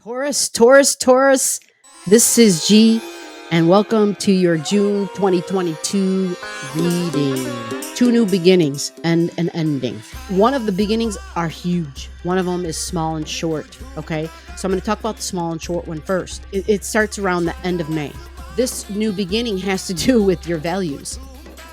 Taurus. This is G, and welcome to your June 2022 reading. Two new beginnings and an ending. One of the beginnings are huge. One of them is small and short. Okay, so I'm going to talk about the small and short one first. It starts around the end of May. This new beginning has to do with your values.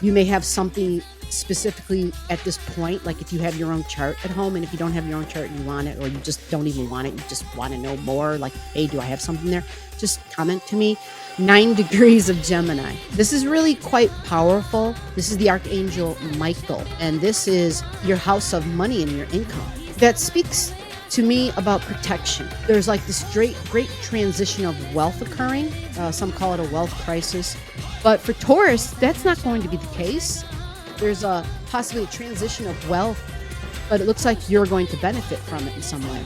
You may have something specifically at this point, like if you have your own chart at home, and if you don't have your own chart and you want it, or you just don't even want it, you just want to know more, like, hey, do I have something there? Just comment to me. 9 degrees of Gemini. This is really quite powerful. This is the Archangel Michael, and this is your house of money and your income. That speaks to me about protection. There's like this great transition of wealth occurring. Some call it a wealth crisis. But for Taurus, that's not going to be the case. There's possibly a transition of wealth, but it looks like you're going to benefit from it in some way.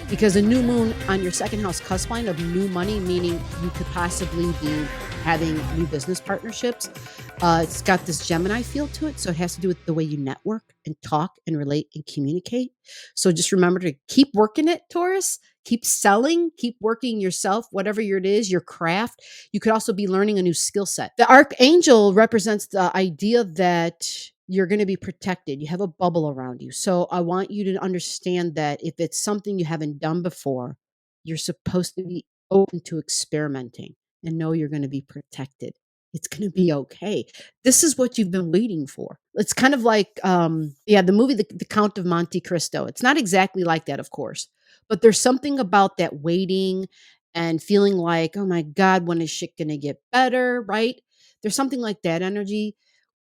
Because a new moon on your second house cusp line of new money, meaning you could possibly be having new business partnerships. It's got this Gemini feel to it, so it has to do with the way you network and talk and relate and communicate. So just remember to keep working it, Taurus. Keep selling, keep working yourself, whatever it is, your craft. You could also be learning a new skill set. The Archangel represents the idea that you're going to be protected. You have a bubble around you. So I want you to understand that if it's something you haven't done before, you're supposed to be open to experimenting and know you're going to be protected. It's going to be okay. This is what you've been waiting for. It's kind of like, the movie, the Count of Monte Cristo. It's not exactly like that, of course, but there's something about that waiting and feeling like, oh my God, when is shit going to get better, right? There's something like that energy.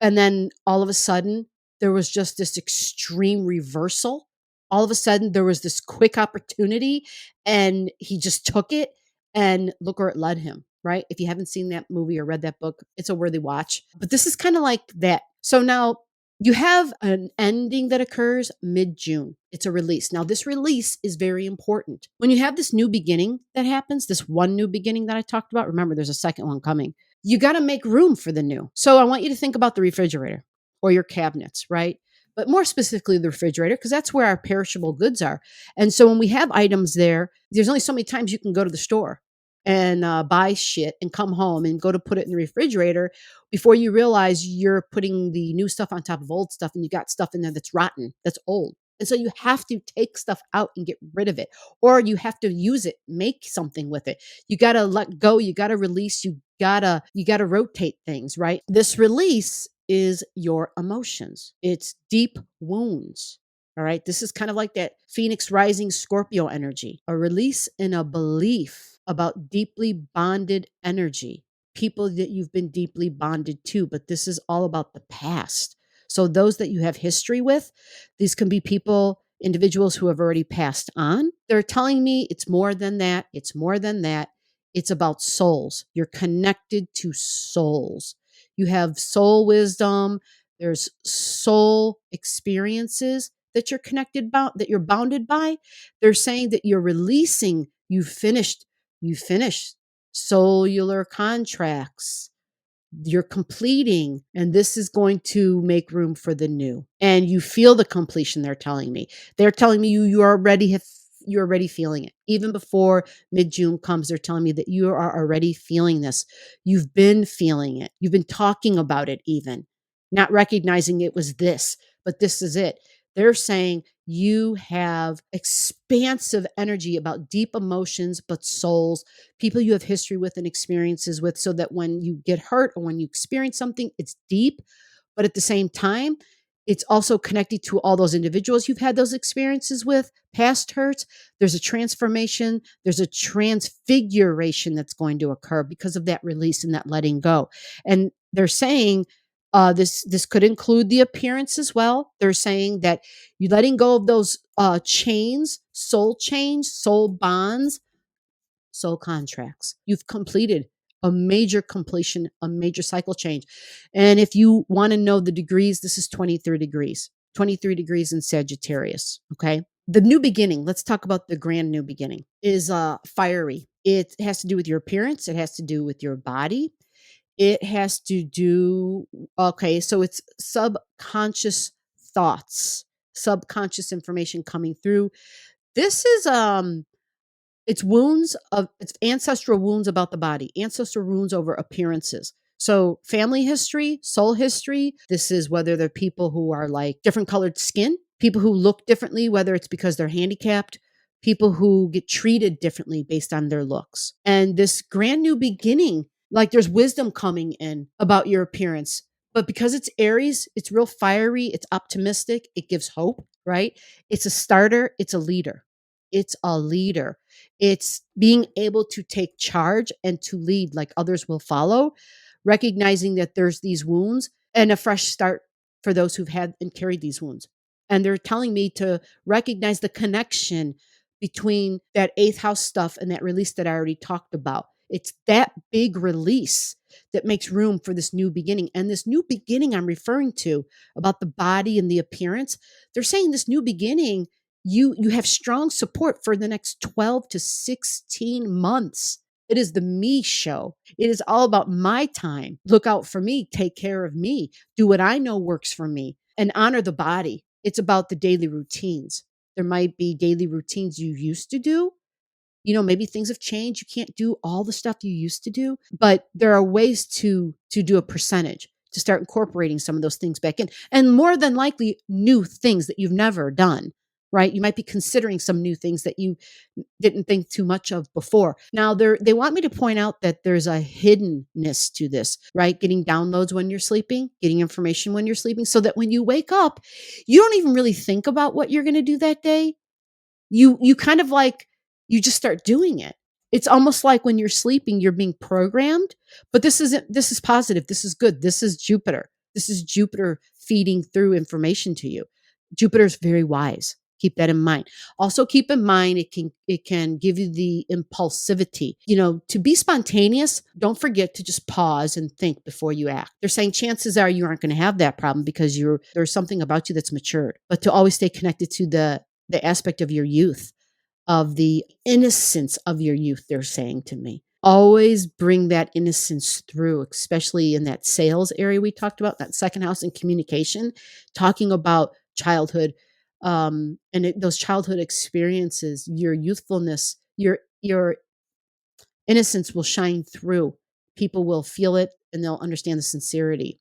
And then all of a sudden, there was just this extreme reversal. All of a sudden, there was this quick opportunity, and he just took it, and look where it led him, right? If you haven't seen that movie or read that book, it's a worthy watch. But this is kind of like that. So now you have an ending that occurs mid-June. It's a release. Now, this release is very important. When you have this new beginning that happens, this one new beginning that I talked about, remember, there's a second one coming. You got to make room for the new. So I want you to think about the refrigerator or your cabinets, right? But more specifically, the refrigerator, because that's where our perishable goods are. And so when we have items there, there's only so many times you can go to the store and buy shit and come home and go to put it in the refrigerator before you realize you're putting the new stuff on top of old stuff, and you got stuff in there that's rotten, that's old. And so you have to take stuff out and get rid of it, or you have to use it, make something with it. You got to let go, you got to release, you got to rotate things, right? This release is your emotions. It's deep wounds. All right? This is kind of like that Phoenix rising Scorpio energy, a release and a belief about deeply bonded energy, people that you've been deeply bonded to, but this is all about the past. So those that you have history with, these can be people, individuals who have already passed on. They're telling me it's more than that. It's more than that. It's about souls. You're connected to souls. You have soul wisdom. There's soul experiences that you're connected about, that you're bounded by. They're saying that you're releasing, you finished cellular contracts. You're completing, and this is going to make room for the new. And you feel the completion, they're telling me. They're telling me you're already feeling it. Even before mid-June comes, they're telling me that you are already feeling this. You've been feeling it. You've been talking about it even, not recognizing it was this, but this is it. They're saying you have expansive energy about deep emotions, but souls, people you have history with and experiences with, so that when you get hurt or when you experience something, it's deep, but at the same time, it's also connected to all those individuals you've had those experiences with, past hurts. There's a transformation, there's a transfiguration that's going to occur because of that release and that letting go. And they're saying this could include the appearance as well. They're saying that you letting go of those chains, soul bonds, soul contracts. You've completed a major completion, a major cycle change. And if you want to know the degrees, this is 23 degrees, 23 degrees in Sagittarius. Okay. The new beginning, let's talk about the grand new beginning, is fiery. It has to do with your appearance. It has to do with your body. It has to do, okay, so it's subconscious thoughts, subconscious information coming through. This is It's ancestral wounds about the body, ancestral wounds over appearances. So family history, soul history, this is whether they're people who are like different colored skin, people who look differently, whether it's because they're handicapped, people who get treated differently based on their looks. And this grand new beginning, like there's wisdom coming in about your appearance. But because it's Aries, it's real fiery, it's optimistic, it gives hope, right? It's a starter, it's a leader. It's a leader. It's being able to take charge and to lead like others will follow, recognizing that there's these wounds and a fresh start for those who've had and carried these wounds. And they're telling me to recognize the connection between that eighth house stuff and that release that I already talked about. It's that big release that makes room for this new beginning. And this new beginning I'm referring to about the body and the appearance, they're saying this new beginning, you have strong support for the next 12 to 16 months. It is the me show. It is all about my time. Look out for me, take care of me, do what I know works for me, and honor the body. It's about the daily routines. There might be daily routines you used to do. Maybe things have changed. You can't do all the stuff you used to do, but there are ways to do a percentage, to start incorporating some of those things back in. And more than likely, new things that you've never done, right? You might be considering some new things that you didn't think too much of before. Now, they want me to point out that there's a hiddenness to this, right? Getting downloads when you're sleeping, getting information when you're sleeping, so that when you wake up, you don't even really think about what you're going to do that day. You kind of like, you just start doing it. It's almost like when you're sleeping, you're being programmed, but this is positive. This is good. This is Jupiter. This is Jupiter feeding through information to you. Jupiter's very wise. Keep that in mind. Also keep in mind, it can give you the impulsivity, to be spontaneous. Don't forget to just pause and think before you act. They're saying chances are you aren't going to have that problem because there's something about you that's matured, but to always stay connected to the aspect of your youth, of the innocence of your youth, they're saying to me. Always bring that innocence through, especially in that sales area we talked about, that second house in communication, talking about childhood, those childhood experiences, your youthfulness, your innocence will shine through. People will feel it and they'll understand the sincerity.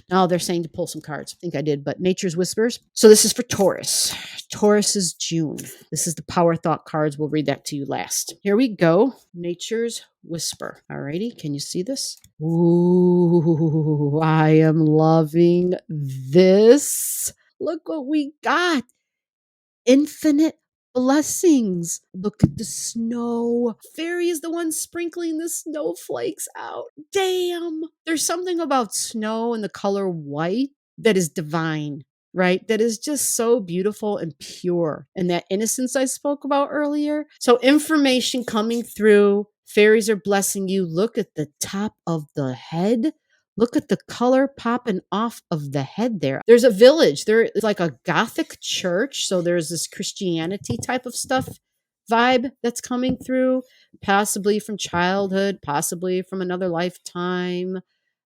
Now they're saying to pull some cards. I think I did, but Nature's Whispers. So this is for Taurus. Taurus is June. This is the Power Thought cards. We'll read that to you last. Here we go. Nature's Whisper. Alrighty, can you see this? Ooh, I am loving this. Look what we got. Infinite blessings. Look at the snow. Fairy is the one sprinkling the snowflakes out. Damn. There's something about snow and the color white that is divine, right? That is just so beautiful and pure. And that innocence I spoke about earlier. So information coming through. Fairies are blessing you. Look at the top of the head. Look at the color popping off of the head there. There's a village. There is like a Gothic church. So there's this Christianity type of stuff vibe that's coming through, possibly from childhood, possibly from another lifetime,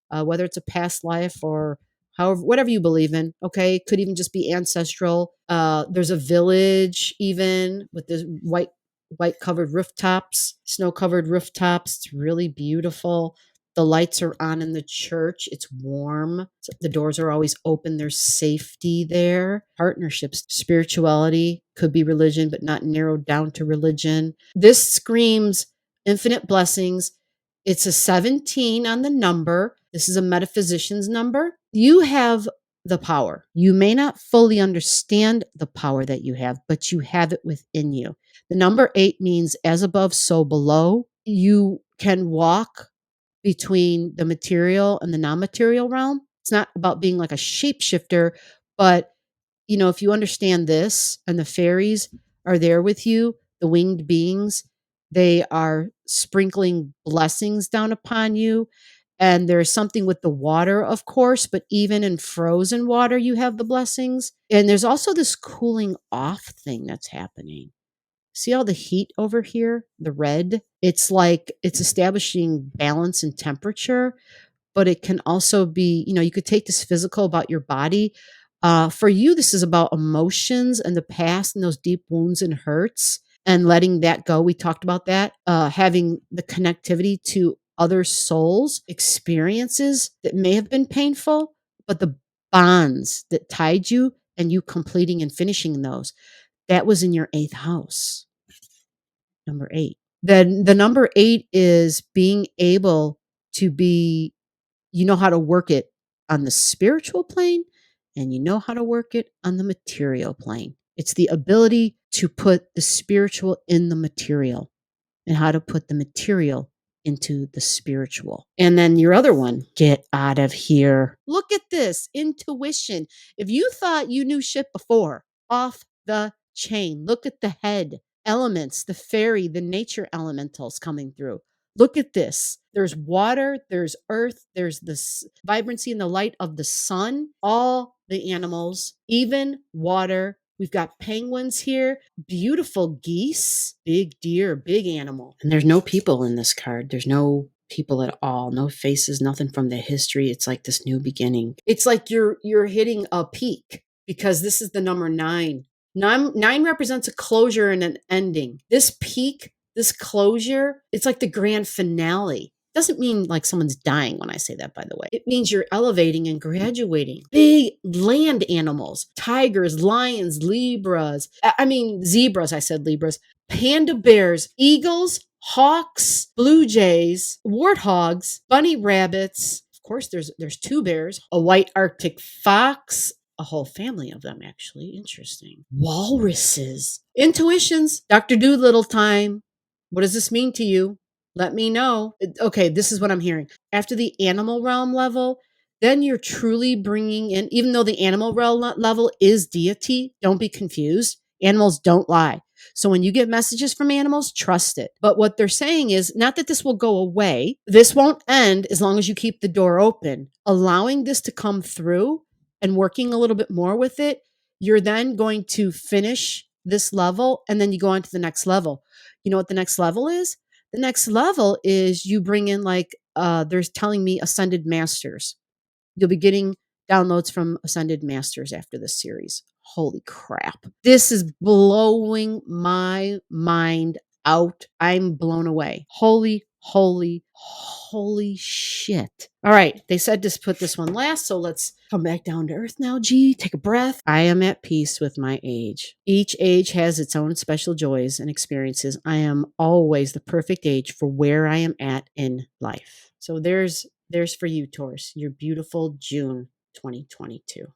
whether it's a past life or however, whatever you believe in. Okay. It could even just be ancestral. There's a village even with this white covered rooftops, snow covered rooftops. It's really beautiful. The lights are on in the church. It's warm. The doors are always open. There's safety there. Partnerships, spirituality, could be religion, but not narrowed down to religion. This screams infinite blessings. It's a 17 on the number. This is a metaphysician's number. You have the power. You may not fully understand the power that you have, but you have it within you. The number 8 means as above, so below. You can walk between the material and the non-material realm. It's not about being like a shapeshifter, but if you understand this and the fairies are there with you, the winged beings, they are sprinkling blessings down upon you. And there's something with the water, of course, but even in frozen water, you have the blessings. And there's also this cooling off thing that's happening. See all the heat over here, the red? It's like it's establishing balance and temperature, but it can also be, you could take this physical about your body. For you, this is about emotions and the past and those deep wounds and hurts. and letting that go. We talked about that. Having the connectivity to other souls, experiences that may have been painful, but the bonds that tied you and you completing and finishing those, that was in your 8th house, number 8. Then the number 8 is being able to be, you know how to work it on the spiritual plane and you know how to work it on the material plane. It's the ability to put the spiritual in the material and how to put the material into the spiritual. And then your other one, get out of here. Look at this intuition. If you thought you knew shit before, off the chain. Look at the head elements, the fairy, the nature elementals coming through. Look at this. There's water, there's earth, there's the vibrancy and the light of the sun, all the animals, even water. We've got penguins here, beautiful geese, big deer, big animal. And there's no people in this card. There's no people at all, no faces, nothing from the history. It's like this new beginning. It's like you're hitting a peak because this is the number 9. Nine represents a closure and an ending. This peak, this closure, it's like the grand finale. Doesn't mean like someone's dying when I say that, by the way. It means you're elevating and graduating. Big land animals, tigers, lions, zebras. I said Libras. Panda bears, eagles, hawks, blue jays, warthogs, bunny rabbits. Of course, there's 2 bears, a white Arctic fox, a whole family of them, actually. Interesting. Walruses. Intuitions. Dr. Doolittle time. What does this mean to you? Let me know. Okay, this is what I'm hearing. After the animal realm level, then you're truly bringing in, even though the animal realm level is deity, don't be confused. Animals don't lie. So when you get messages from animals, trust it. But what they're saying is not that this will go away. This won't end as long as you keep the door open. Allowing this to come through and working a little bit more with it, you're then going to finish this level and then you go on to the next level. You know what the next level is? The next level is you bring in there's telling me ascended masters. You'll be getting downloads from ascended masters after this series. Holy crap. This is blowing my mind out. I'm blown away. Holy shit. All right. They said to put this one last, so let's come back down to earth now. G, take a breath. I am at peace with my age. Each age has its own special joys and experiences. I am always the perfect age for where I am at in life. So there's for you, Taurus, your beautiful June 2022.